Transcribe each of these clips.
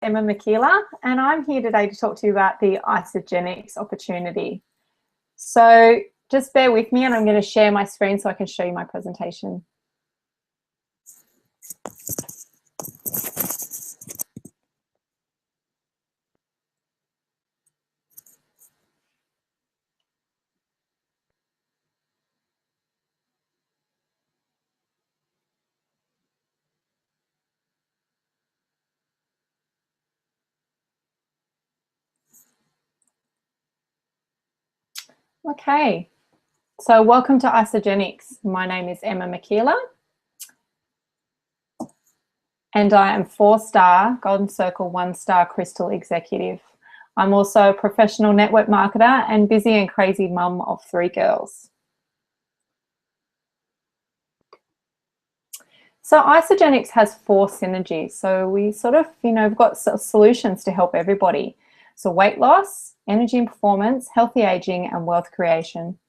Emma Makila, and I'm here today to talk to you about the Isagenix opportunity. So just bear with me, and I'm going to share my screen so I can show you my presentation. Okay, so welcome to Isagenix. My name is Emma Makila, and I am 4-star Golden Circle 1-star Crystal Executive. I'm also a professional network marketer and busy and crazy mum of 3 girls. So Isagenix has 4 synergies. So we sort of, we've got solutions to help everybody. So weight loss, energy and performance, healthy aging, and wealth creation.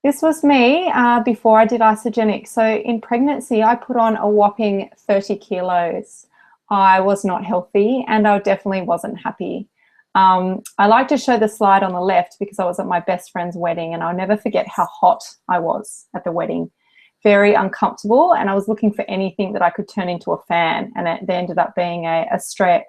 This was me before I did Isagenix. So in pregnancy, I put on a whopping 30 kilos. I was not healthy, and I definitely wasn't happy. I like to show the slide on the left because I was at my best friend's wedding, and I'll never forget how hot I was at the wedding. Very uncomfortable, and I was looking for anything that I could turn into a fan, and it ended up being a stray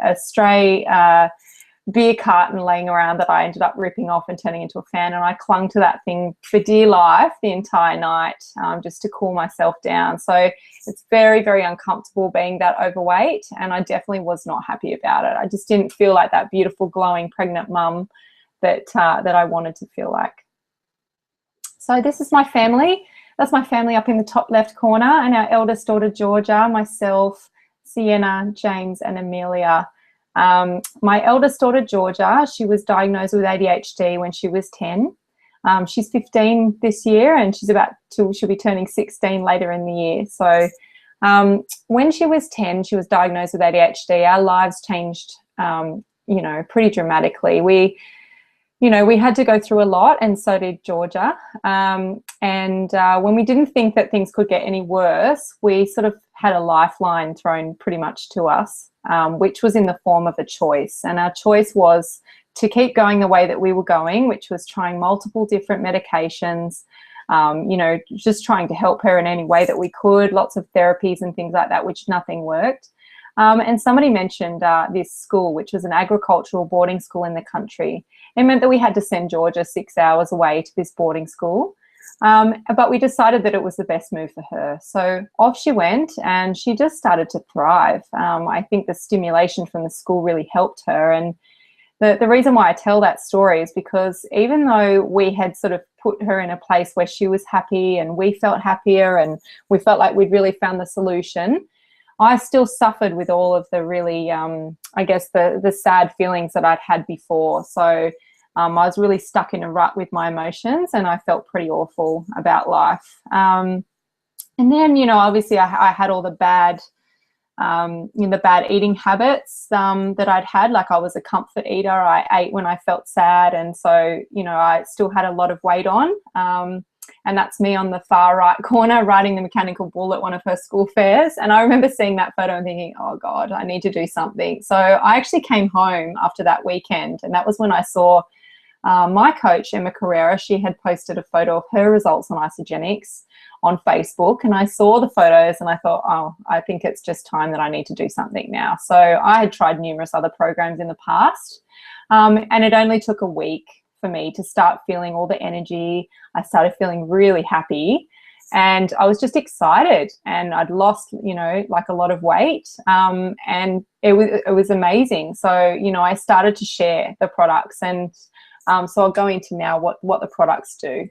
beer carton laying around that I ended up ripping off and turning into a fan, and I clung to that thing for dear life the entire night just to cool myself down. So it's very, very uncomfortable being that overweight, and I definitely was not happy about it. I just didn't feel like that beautiful, glowing, pregnant mum that I wanted to feel like. So this is my family. That's my family up in the top left corner, and our eldest daughter, Georgia, myself, Sienna, James, and Amelia. My eldest daughter, Georgia, she was diagnosed with ADHD when she was 10. She's 15 this year, and she'll be turning 16 later in the year. So when she was 10, she was diagnosed with ADHD. Our lives changed, pretty dramatically. We had to go through a lot, and so did Georgia. And when we didn't think that things could get any worse, we sort of had a lifeline thrown pretty much to us, which was in the form of a choice. And our choice was to keep going the way that we were going, which was trying multiple different medications, just trying to help her in any way that we could, lots of therapies and things like that, which nothing worked. And somebody mentioned this school, which was an agricultural boarding school in the country. It meant that we had to send Georgia 6 hours away to this boarding school. But we decided that it was the best move for her. So off she went, and she just started to thrive. I think the stimulation from the school really helped her. And the reason why I tell that story is because even though we had sort of put her in a place where she was happy and we felt happier and we felt like we'd really found the solution, I still suffered with all of the really, the sad feelings that I'd had before. So I was really stuck in a rut with my emotions, and I felt pretty awful about life. And then, obviously I had all the bad eating habits that I'd had. Like, I was a comfort eater. I ate when I felt sad. And so, I still had a lot of weight on. And that's me on the far right corner riding the mechanical bull at one of her school fairs. And I remember seeing that photo and thinking, oh God, I need to do something. So I actually came home after that weekend, and that was when I saw my coach, Emma Carrera. She had posted a photo of her results on Isagenix on Facebook, and I saw the photos and I thought, oh, I think it's just time that I need to do something now. So I had tried numerous other programs in the past, and it only took a week for me to start feeling all the energy. I started feeling really happy, and I was just excited, and I'd lost, like a lot of weight, and it was amazing. So, I started to share the products, and so I'll go into now what the products do.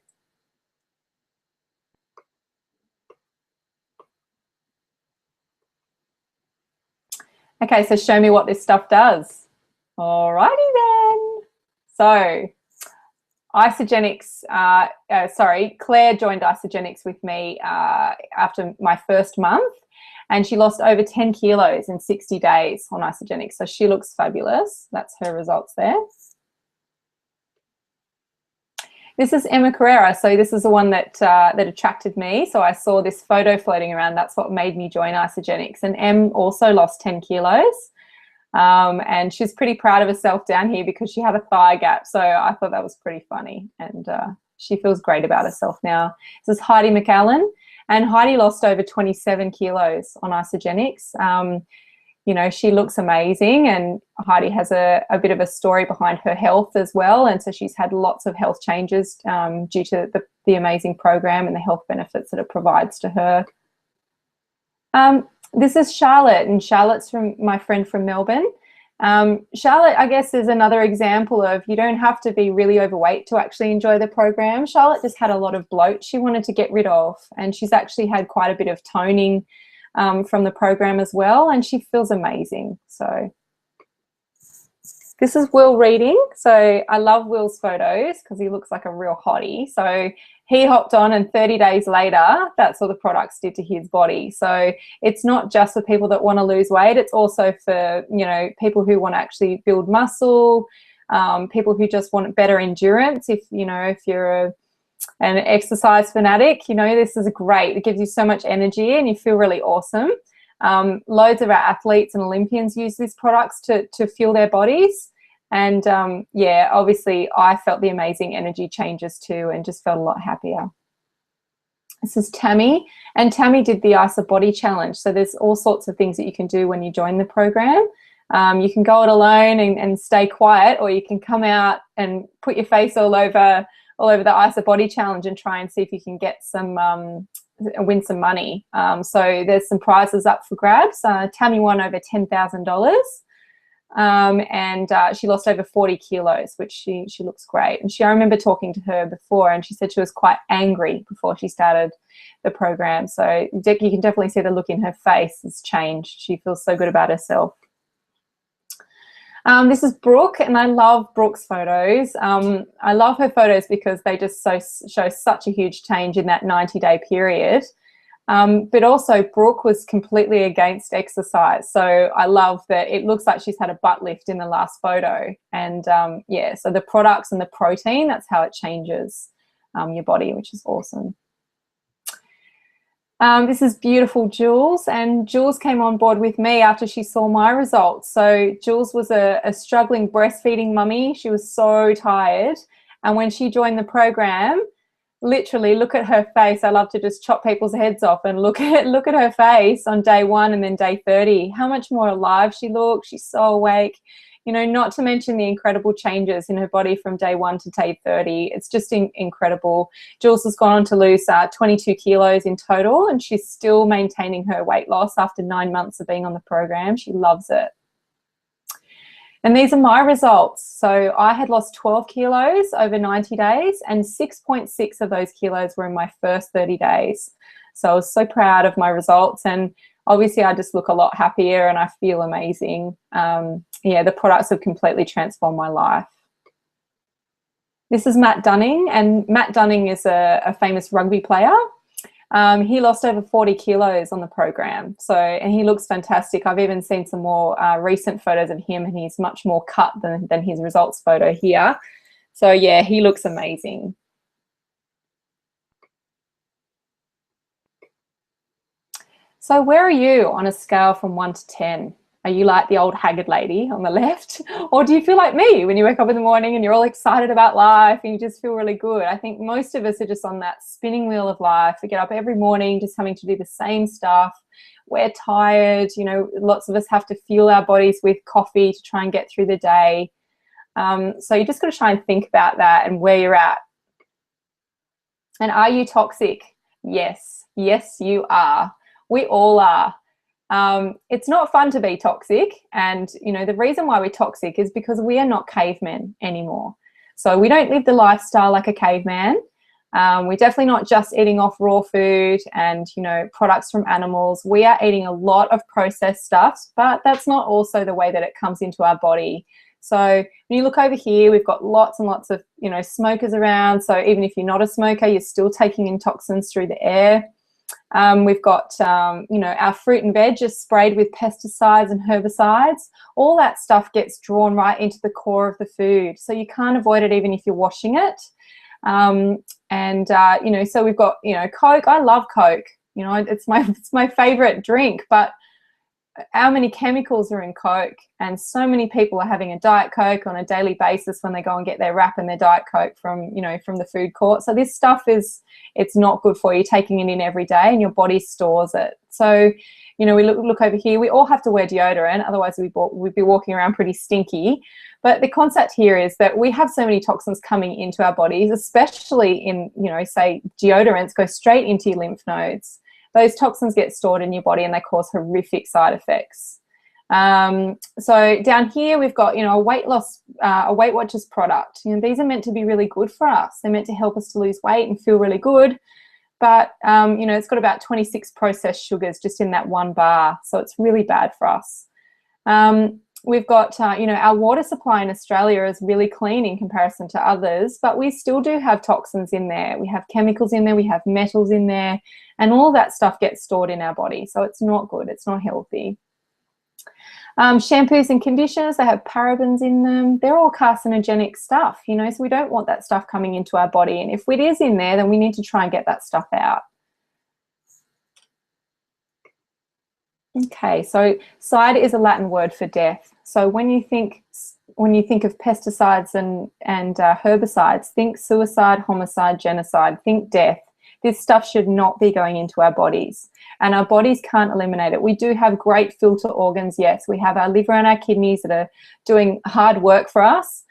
Okay, so show me what this stuff does. Alrighty then. So Isagenix, Claire joined Isagenix with me after my first month, and she lost over 10 kilos in 60 days on Isagenix. So she looks fabulous. That's her results there. This is Emma Carrera. So this is the one that that attracted me. So I saw this photo floating around. That's what made me join Isagenix. And Em also lost 10 kilos. And she's pretty proud of herself down here because she had a thigh gap. So I thought that was pretty funny. And she feels great about herself now. This is Heidi McAllen. And Heidi lost over 27 kilos on Isagenix. You know, she looks amazing, and Heidi has a bit of a story behind her health as well. And so she's had lots of health changes due to the amazing program and the health benefits that it provides to her. This is Charlotte, and Charlotte's from my friend from Melbourne. Charlotte, I guess, is another example of you don't have to be really overweight to actually enjoy the program. Charlotte just had a lot of bloat she wanted to get rid of, and she's actually had quite a bit of toning from the program as well, and she feels amazing. So this is Will reading. So I love Will's photos because he looks like a real hottie. So he hopped on, and 30 days later, that's what the products did to his body. So it's not just for people that want to lose weight. It's also for, you know, people who want to actually build muscle, people who just want better endurance. If, you know, if you're an exercise fanatic, you know, this is great. It gives you so much energy and you feel really awesome. Loads of our athletes and Olympians use these products to fuel their bodies. And yeah, obviously I felt the amazing energy changes too and just felt a lot happier. This is Tammy, and Tammy did the ISA Body Challenge. So there's all sorts of things that you can do when you join the program. You can go it alone and stay quiet, or you can come out and put your face all over the ISA Body Challenge and try and see if you can get some win some money. So there's some prizes up for grabs. Tammy won over $10,000. And she lost over 40 kilos, which she looks great. And I remember talking to her before, and she said she was quite angry before she started the program. So you can definitely see the look in her face has changed. She feels so good about herself. This is Brooke, and I love Brooke's photos. I love her photos because they just show such a huge change in that 90-day period. But also Brooke was completely against exercise. So I love that it looks like she's had a butt lift in the last photo. And yeah, so the products and the protein, that's how it changes your body, which is awesome. This is beautiful Jules, and Jules came on board with me after she saw my results. So Jules was a struggling breastfeeding mummy. She was so tired. And when she joined the program, literally look at her face. I love to just chop people's heads off and look at her face on day 1 and then day 30. How much more alive she looks. She's so awake. You know, not to mention the incredible changes in her body from day 1 to day 30. It's just incredible. Jules has gone on to lose 22 kilos in total, and she's still maintaining her weight loss after 9 months of being on the program. She loves it. And these are my results. So I had lost 12 kilos over 90 days, and 6.6 of those kilos were in my first 30 days. So I was so proud of my results, and obviously I just look a lot happier and I feel amazing. Yeah, the products have completely transformed my life. This is Matt Dunning, and Matt Dunning is a famous rugby player. He lost over 40 kilos on the program, and he looks fantastic. I've even seen some more recent photos of him, and he's much more cut than his results photo here. So yeah, he looks amazing. So where are you on a scale from 1 to 10? Are you like the old haggard lady on the left? Or do you feel like me when you wake up in the morning and you're all excited about life and you just feel really good? I think most of us are just on that spinning wheel of life. We get up every morning just having to do the same stuff. We're tired. You know, lots of us have to fuel our bodies with coffee to try and get through the day. So you just got to try and think about that and where you're at. And are you toxic? Yes. Yes, you are. We all are. It's not fun to be toxic, and you know the reason why we're toxic is because we are not cavemen anymore. So we don't live the lifestyle like a caveman. We're definitely not just eating off raw food and, you know, products from animals. We are eating a lot of processed stuff, but that's not also the way that it comes into our body. So when you look over here, we've got lots and lots of, you know, smokers around. So even if you're not a smoker, you're still taking in toxins through the air. We've got, you know, our fruit and veg is sprayed with pesticides and herbicides. All that stuff gets drawn right into the core of the food. So you can't avoid it even if you're washing it. You know, so we've got, you know, Coke. I love Coke. You know, it's my favorite drink, but how many chemicals are in Coke? And so many people are having a Diet Coke on a daily basis when they go and get their wrap and their Diet Coke from, you know, from the food court. So this stuff it's not good for you, taking it in every day, and your body stores it. So, you know, we look over here. We all have to wear deodorant, otherwise we'd be walking around pretty stinky. But the concept here is that we have so many toxins coming into our bodies, especially in, you know, say deodorants go straight into your lymph nodes. Those toxins get stored in your body and they cause horrific side effects. So down here we've got, you know, a Weight Watchers product. You know, these are meant to be really good for us. They're meant to help us to lose weight and feel really good. But, you know, it's got about 26 processed sugars just in that one bar. So it's really bad for us. We've got, you know, our water supply in Australia is really clean in comparison to others, but we still do have toxins in there. We have chemicals in there, we have metals in there, and all that stuff gets stored in our body. So it's not good, it's not healthy. Shampoos and conditioners, they have parabens in them. They're all carcinogenic stuff, you know, so we don't want that stuff coming into our body. And if it is in there, then we need to try and get that stuff out. Okay, so side is a Latin word for death. So when you think of pesticides and herbicides, think suicide, homicide, genocide, think death. This stuff should not be going into our bodies, and our bodies can't eliminate it. We do have great filter organs, yes. We have our liver and our kidneys that are doing hard work for us,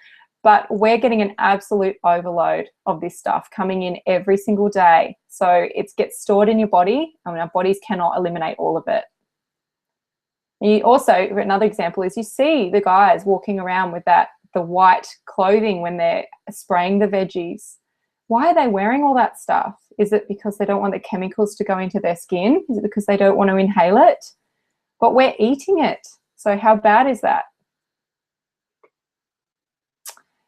but we're getting an absolute overload of this stuff coming in every single day. So it gets stored in your body, and our bodies cannot eliminate all of it. You also, another example is you see the guys walking around with the white clothing when they're spraying the veggies. Why are they wearing all that stuff? Is it because they don't want the chemicals to go into their skin? Is it because they don't want to inhale it? But we're eating it. So how bad is that?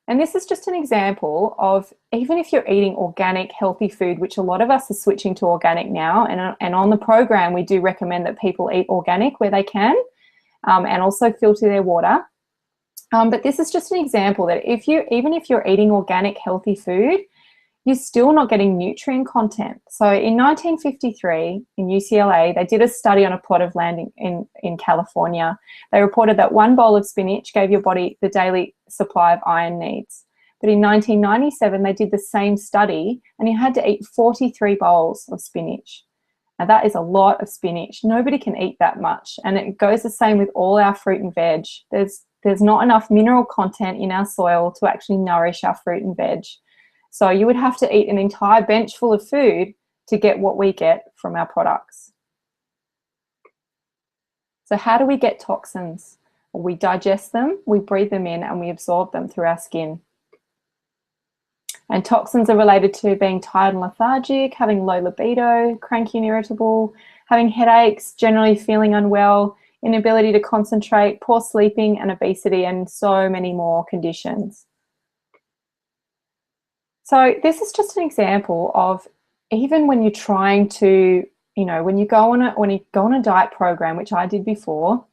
And this is just an example of, even if you're eating organic, healthy food, which a lot of us are switching to organic now, and on the program we do recommend that people eat organic where they can, and also filter their water. But this is just an example that even if you're eating organic, healthy food, you're still not getting nutrient content. So in 1953 in UCLA, they did a study on a plot of land in California. They reported that one bowl of spinach gave your body the daily supply of iron needs. But in 1997, they did the same study and you had to eat 43 bowls of spinach. Now that is a lot of spinach. Nobody can eat that much. And it goes the same with all our fruit and veg. There's not enough mineral content in our soil to actually nourish our fruit and veg. So you would have to eat an entire bench full of food to get what we get from our products. So how do we get toxins? Well, we digest them, we breathe them in, and we absorb them through our skin. And toxins are related to being tired and lethargic, having low libido, cranky and irritable, having headaches, generally feeling unwell, inability to concentrate, poor sleeping, and obesity, and so many more conditions. So this is just an example of, even when you're trying to, you know, when you go on a diet program, which I did before,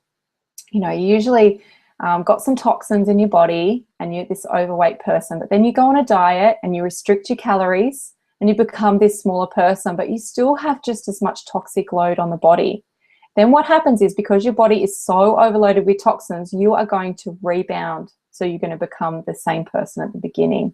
you know, you usually got some toxins in your body and you're this overweight person, but then you go on a diet and you restrict your calories and you become this smaller person, but you still have just as much toxic load on the body. Then what happens is, because your body is so overloaded with toxins, you are going to rebound. So you're going to become the same person at the beginning.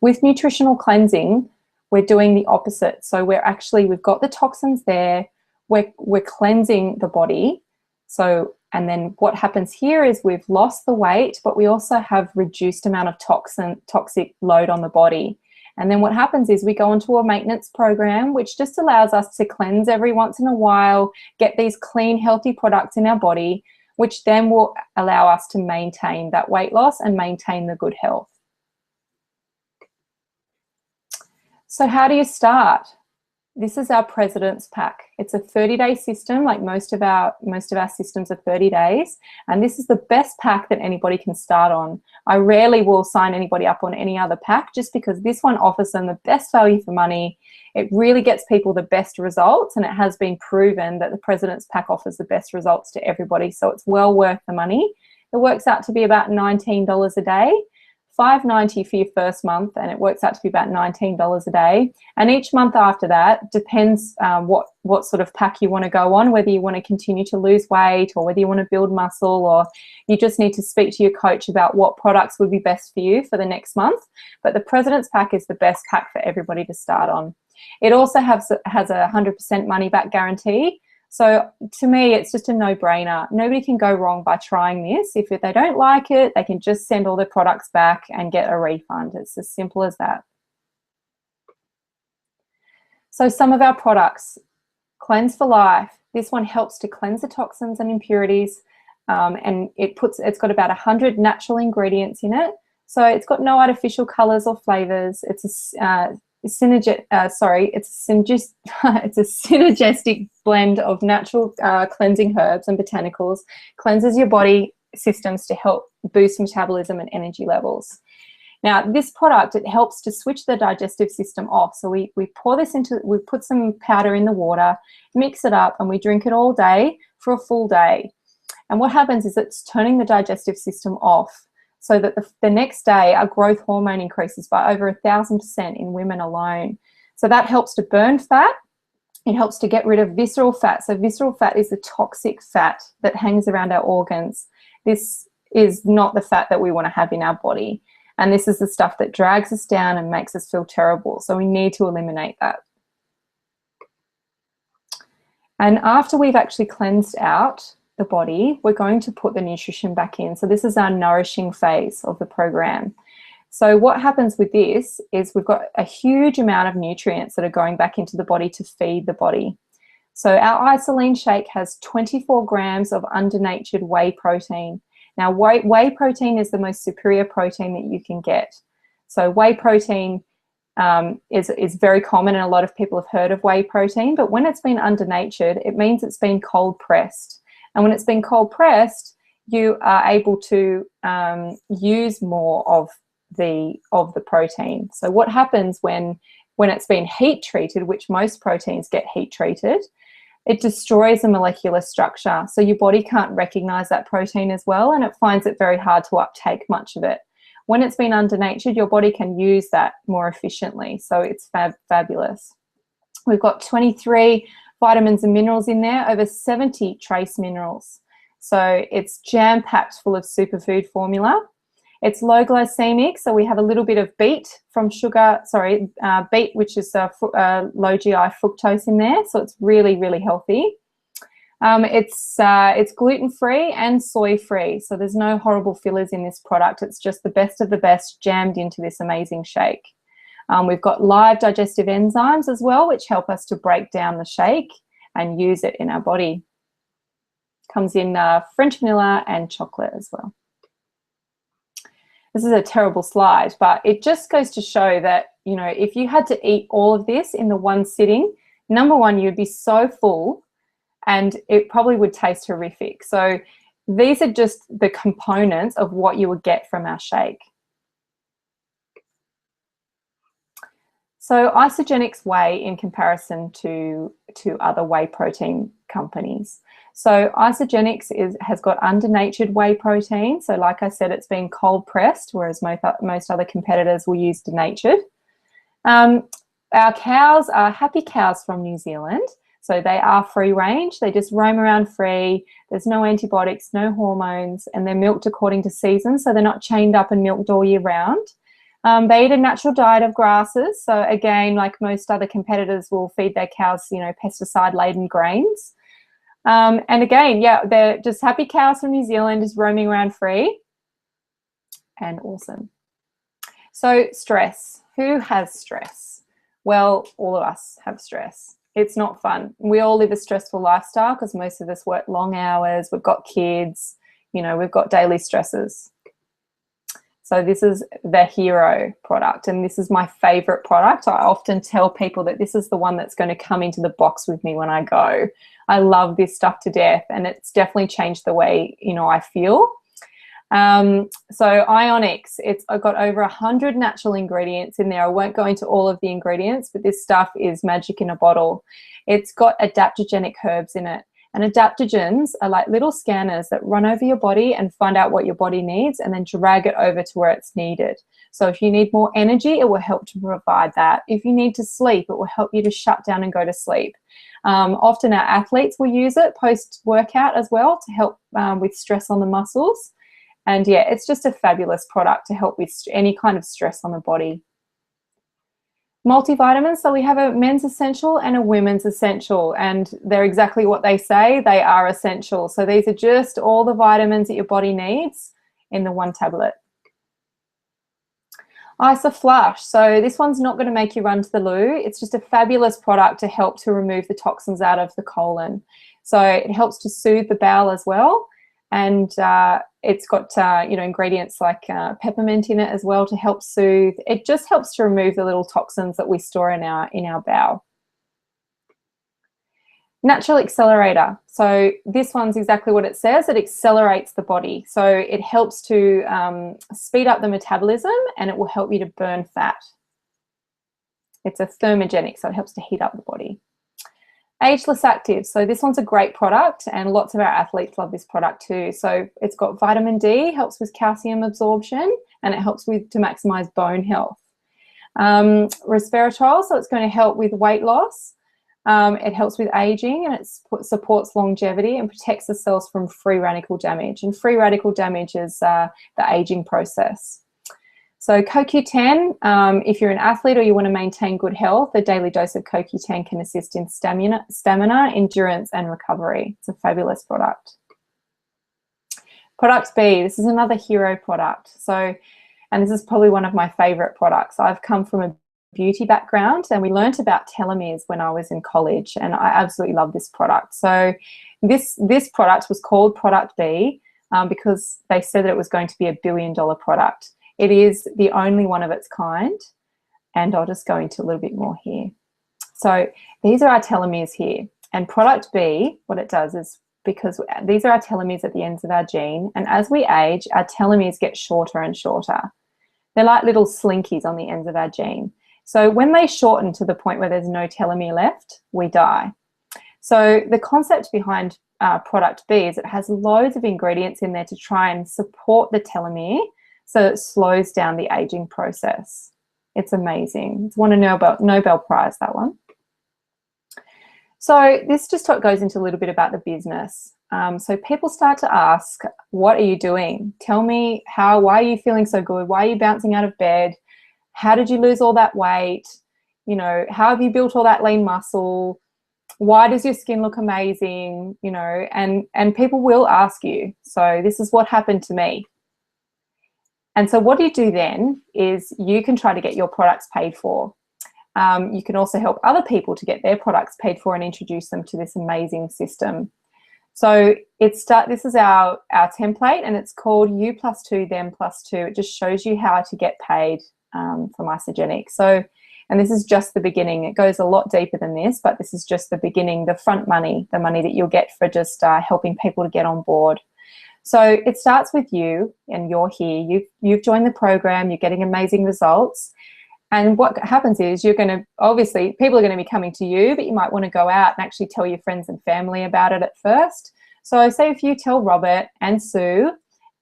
With nutritional cleansing, we're doing the opposite. So we've got the toxins there, we're cleansing the body. So, and then what happens here is we've lost the weight, but we also have reduced amount of toxic load on the body. And then what happens is we go into a maintenance program, which just allows us to cleanse every once in a while, get these clean, healthy products in our body, which then will allow us to maintain that weight loss and maintain the good health. So how do you start? This is our President's Pack. It's a 30-day system, like most of our systems are 30 days. And this is the best pack that anybody can start on. I rarely will sign anybody up on any other pack, just because this one offers them the best value for money. It really gets people the best results, and it has been proven that the President's Pack offers the best results to everybody. So it's well worth the money. It works out to be about $19 a day $5.90 for your first month, and it works out to be about $19 a day. And each month after that depends what sort of pack you want to go on, whether you want to continue to lose weight or whether you want to build muscle, or you just need to speak to your coach about what products would be best for you for the next month. But the President's Pack is the best pack for everybody to start on. It also has a 100% money back guarantee. So to me, it's just a no-brainer. Nobody can go wrong by trying this. If they don't like it, they can just send all their products back and get a refund. It's as simple as that. So some of our products, Cleanse for Life. This one helps to cleanse the toxins and impurities, and it's got about 100 natural ingredients in it. So it's got no artificial colors or flavors. It's a synergistic blend of natural cleansing herbs and botanicals, cleanses your body systems to help boost metabolism and energy levels. Now, this product, it helps to switch the digestive system off. So we pour this we put some powder in the water, mix it up, and we drink it all day for a full day. And what happens is it's turning the digestive system off, so that the next day our growth hormone increases by over 1,000% in women alone. So that helps to burn fat. It helps to get rid of visceral fat. So visceral fat is the toxic fat that hangs around our organs. This is not the fat that we want to have in our body. And this is the stuff that drags us down and makes us feel terrible. So we need to eliminate that. And after we've actually cleansed out the body, we're going to put the nutrition back in. So this is our nourishing phase of the program. So what happens with this is we've got a huge amount of nutrients that are going back into the body to feed the body. So our Isoline shake has 24 grams of undernatured whey protein. Now, whey protein is the most superior protein that you can get. So whey protein is very common, and a lot of people have heard of whey protein, but when it's been undernatured, it means it's been cold pressed. And when it's been cold pressed, you are able to use more of the protein. So what happens when it's been heat treated, which most proteins get heat treated, it destroys the molecular structure. So your body can't recognize that protein as well, and it finds it very hard to uptake much of it. When it's been undernatured, your body can use that more efficiently. So it's fabulous. We've got 23 vitamins and minerals in there, over 70 trace minerals. So it's jam-packed full of superfood formula. It's low glycemic, so we have a little bit of beet from beet, which is low GI fructose in there, so it's really, really healthy. It's gluten-free and soy-free, so there's no horrible fillers in this product. It's just the best of the best jammed into this amazing shake. We've got live digestive enzymes as well, which help us to break down the shake and use it in our body. Comes in French vanilla and chocolate as well. This is a terrible slide, but it just goes to show that, you know, if you had to eat all of this in the one sitting, number one, you'd be so full and it probably would taste horrific. So these are just the components of what you would get from our shake. So Isagenix whey in comparison to other whey protein companies. So Isagenix has got undernatured whey protein. So like I said, it's been cold pressed, whereas most other competitors will use denatured. Our cows are happy cows from New Zealand. So they are free range. They just roam around free. There's no antibiotics, no hormones, and they're milked according to season. So they're not chained up and milked all year round. They eat a natural diet of grasses. So again, like most other competitors will feed their cows, you know, pesticide-laden grains. And again, yeah, they're just happy cows from New Zealand, just roaming around free. And awesome. So stress. Who has stress? Well, all of us have stress. It's not fun. We all live a stressful lifestyle because most of us work long hours. We've got kids, you know, we've got daily stresses. So this is the hero product, and this is my favorite product. I often tell people that this is the one that's going to come into the box with me when I go. I love this stuff to death, and it's definitely changed the way, you know, I feel. So Ionix, I've got over 100 natural ingredients in there. I won't go into all of the ingredients, but this stuff is magic in a bottle. It's got adaptogenic herbs in it. And adaptogens are like little scanners that run over your body and find out what your body needs and then drag it over to where it's needed. So if you need more energy, it will help to provide that. If you need to sleep, it will help you to shut down and go to sleep. Often our athletes will use it post-workout as well to help with stress on the muscles. And yeah, it's just a fabulous product to help with any kind of stress on the body. Multivitamins, so we have a men's essential and a women's essential, and they're exactly what they say, they are essential. So these are just all the vitamins that your body needs in the one tablet. Isoflush, so this one's not going to make you run to the loo. It's just a fabulous product to help to remove the toxins out of the colon. So it helps to soothe the bowel as well. And it's got ingredients like peppermint in it as well to help soothe. It just helps to remove the little toxins that we store in our bowel. Natural Accelerator. So this one's exactly what it says. It accelerates the body. So it helps to speed up the metabolism, and it will help you to burn fat. It's a thermogenic, so it helps to heat up the body. Ageless Active. So this one's a great product, and lots of our athletes love this product too. So it's got vitamin D, helps with calcium absorption, and it helps to maximize bone health. Resveratrol, so it's going to help with weight loss. It helps with aging, and it supports longevity and protects the cells from free radical damage. And free radical damage is the aging process. So CoQ10, if you're an athlete or you want to maintain good health, a daily dose of CoQ10 can assist in stamina, endurance, and recovery. It's a fabulous product. Product B, this is another hero product. So, and this is probably one of my favorite products. I've come from a beauty background, and we learnt about telomeres when I was in college, and I absolutely love this product. So this product was called Product B because they said that it was going to be $1 billion product. It is the only one of its kind, and I'll just go into a little bit more here. So these are our telomeres here, and Product B, what it does is, because these are our telomeres at the ends of our gene, and as we age, our telomeres get shorter and shorter. They're like little slinkies on the ends of our gene. So when they shorten to the point where there's no telomere left, we die. So the concept behind Product B is it has loads of ingredients in there to try and support the telomere, so it slows down the aging process. It's amazing. It's won a Nobel Prize, that one. So this just goes into a little bit about the business. So people start to ask, what are you doing? Tell me why are you feeling so good? Why are you bouncing out of bed? How did you lose all that weight? You know, how have you built all that lean muscle? Why does your skin look amazing? You know, and people will ask you. So this is what happened to me. And so what you do then is you can try to get your products paid for. You can also help other people to get their products paid for and introduce them to this amazing system. So this is our template, and it's called You plus 2, Them plus 2. It just shows you how to get paid from Isagenix. So, and this is just the beginning. It goes a lot deeper than this, but this is just the beginning, the front money, the money that you'll get for just helping people to get on board. So it starts with you, and you're here. You've joined the program. You're getting amazing results. And what happens is obviously people are going to be coming to you, but you might want to go out and actually tell your friends and family about it at first. So say if you tell Robert and Sue,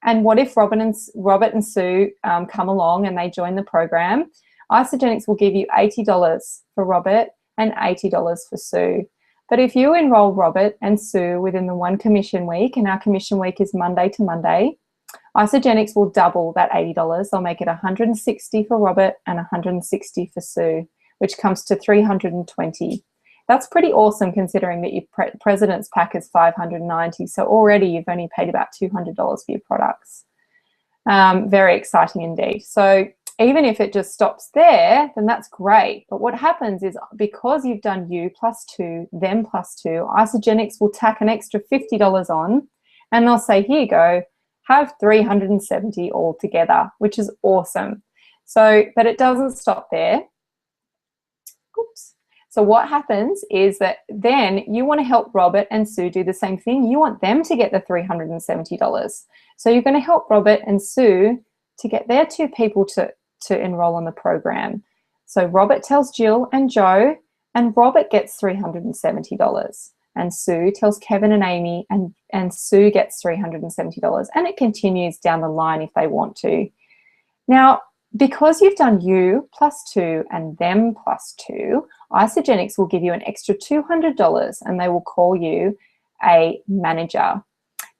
and what if Robert and Sue come along and they join the program, Isagenix will give you $80 for Robert and $80 for Sue. But if you enroll Robert and Sue within the one commission week, and our commission week is Monday to Monday, Isagenix will double that $80. They'll make it $160 for Robert and $160 for Sue, which comes to $320. That's pretty awesome considering that your President's Pack is $590. So already you've only paid about $200 for your products. Very exciting indeed. So even if it just stops there, then that's great. But what happens is, because you've done You plus 2, Them plus 2, Isagenix will tack an extra $50 on, and they'll say, here you go, have $370 altogether, which is awesome. So, but it doesn't stop there. Oops. So what happens is that then you want to help Robert and Sue do the same thing. You want them to get the $370. So you're going to help Robert and Sue to get their two people to enroll in the program. So Robert tells Jill and Joe, and Robert gets $370. and Sue tells Kevin and Amy, and Sue gets $370. And it continues down the line if they want to. Now, because you've done you +2 and them +2, Isagenix will give you an extra $200 and they will call you a manager.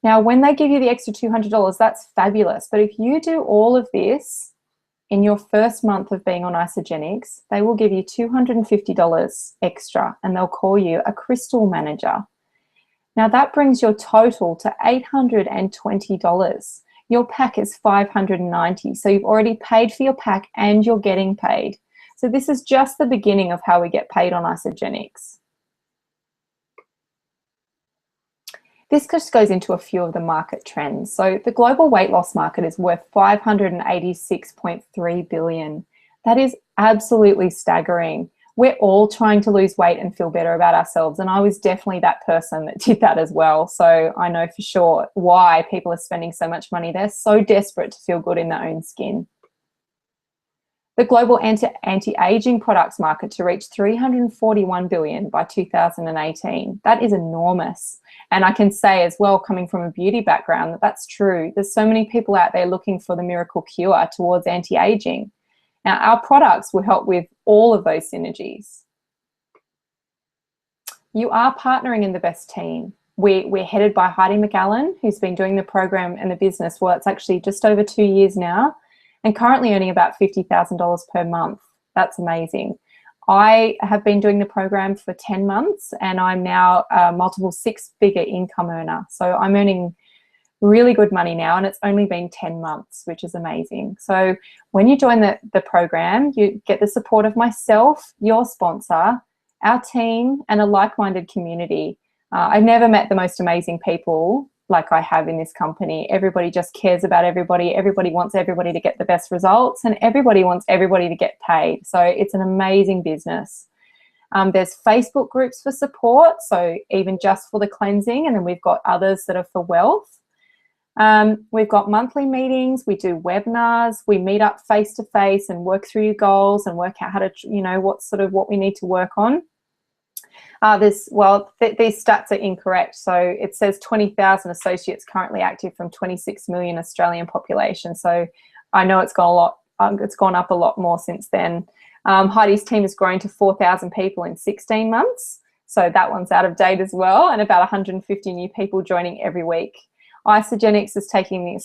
Now, when they give you the extra $200, that's fabulous. But if you do all of this in your first month of being on Isagenix, they will give you $250 extra and they'll call you a crystal manager. Now, that brings your total to $820. Your pack is $590, so you've already paid for your pack and you're getting paid. So this is just the beginning of how we get paid on Isagenix. This just goes into a few of the market trends. So the global weight loss market is worth $586.3 billion. That is absolutely staggering. We're all trying to lose weight and feel better about ourselves. And I was definitely that person that did that as well. So I know for sure why people are spending so much money. They're so desperate to feel good in their own skin. The global anti-aging products market to reach $341 billion by 2018. That is enormous. And I can say as well, coming from a beauty background, that that's true. There's so many people out there looking for the miracle cure towards anti-aging. Now, our products will help with all of those synergies. You are partnering in the best team. We're headed by Heidi McAllen, who's been doing the program and the business. Well, it's actually just over 2 years now and currently earning about $50,000 per month. That's amazing. I have been doing the program for 10 months and I'm now a multiple six-figure income earner. So I'm earning really good money now, and it's only been 10 months, which is amazing. So when you join the program, you get the support of myself, your sponsor, our team, and a like-minded community. I've never met the most amazing people like I have in this company. Everybody just cares about everybody. Everybody wants everybody to get the best results, and everybody wants everybody to get paid. So it's an amazing business. There's Facebook groups for support, so even just for the cleansing, and then we've got others that are for wealth. We've got monthly meetings, we do webinars, we meet up face to face and work through your goals and work out how to, what we need to work on. These stats are incorrect. So it says 20,000 associates currently active from 26 million Australian population. So I know it's gone up a lot more since then. Heidi's team has grown to 4,000 people in 16 months. So that one's out of date as well, and about 150 new people joining every week. Isagenix is taking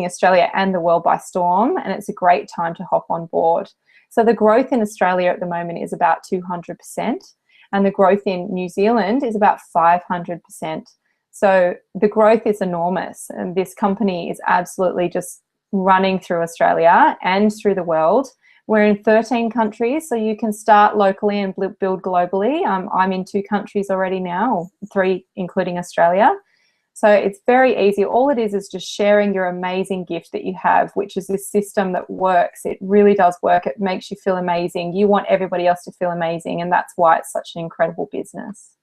Australia and the world by storm, and it's a great time to hop on board. So the growth in Australia at the moment is about 200%, and the growth in New Zealand is about 500%. So the growth is enormous, and this company is absolutely just running through Australia and through the world. We're in 13 countries, so you can start locally and build globally. I'm in 2 countries already now, 3 including Australia. So it's very easy. All it is just sharing your amazing gift that you have, which is this system that works. It really does work. It makes you feel amazing. You want everybody else to feel amazing, and that's why it's such an incredible business.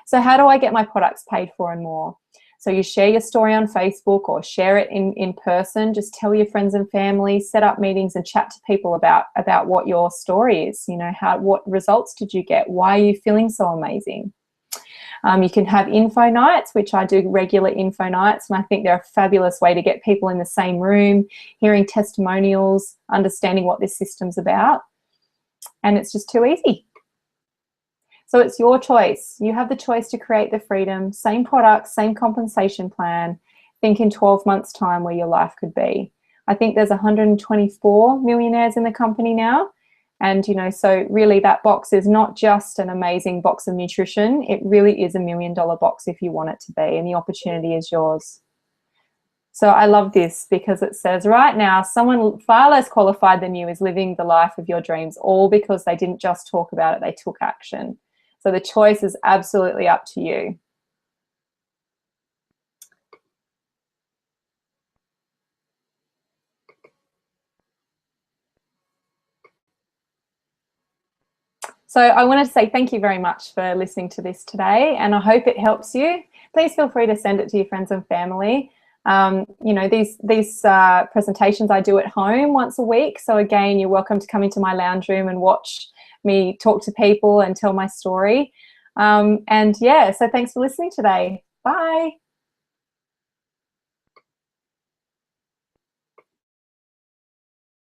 So how do I get my products paid for and more? So you share your story on Facebook or share it in person. Just tell your friends and family, set up meetings and chat to people about what your story is. What results did you get? Why are you feeling so amazing? You can have info nights, which I do regular info nights, and I think they're a fabulous way to get people in the same room, hearing testimonials, understanding what this system's about, and it's just too easy. So it's your choice. You have the choice to create the freedom, same product, same compensation plan. Think in 12 months' time where your life could be. I think there's 124 millionaires in the company now. And, so really that box is not just an amazing box of nutrition. It really is $1 million box if you want it to be, and the opportunity is yours. So I love this because it says right now, someone far less qualified than you is living the life of your dreams, all because they didn't just talk about it, they took action. So the choice is absolutely up to you. So I wanted to say thank you very much for listening to this today, and I hope it helps you. Please feel free to send it to your friends and family. These presentations I do at home once a week. So again, you're welcome to come into my lounge room and watch me talk to people and tell my story. And yeah, so thanks for listening today. Bye.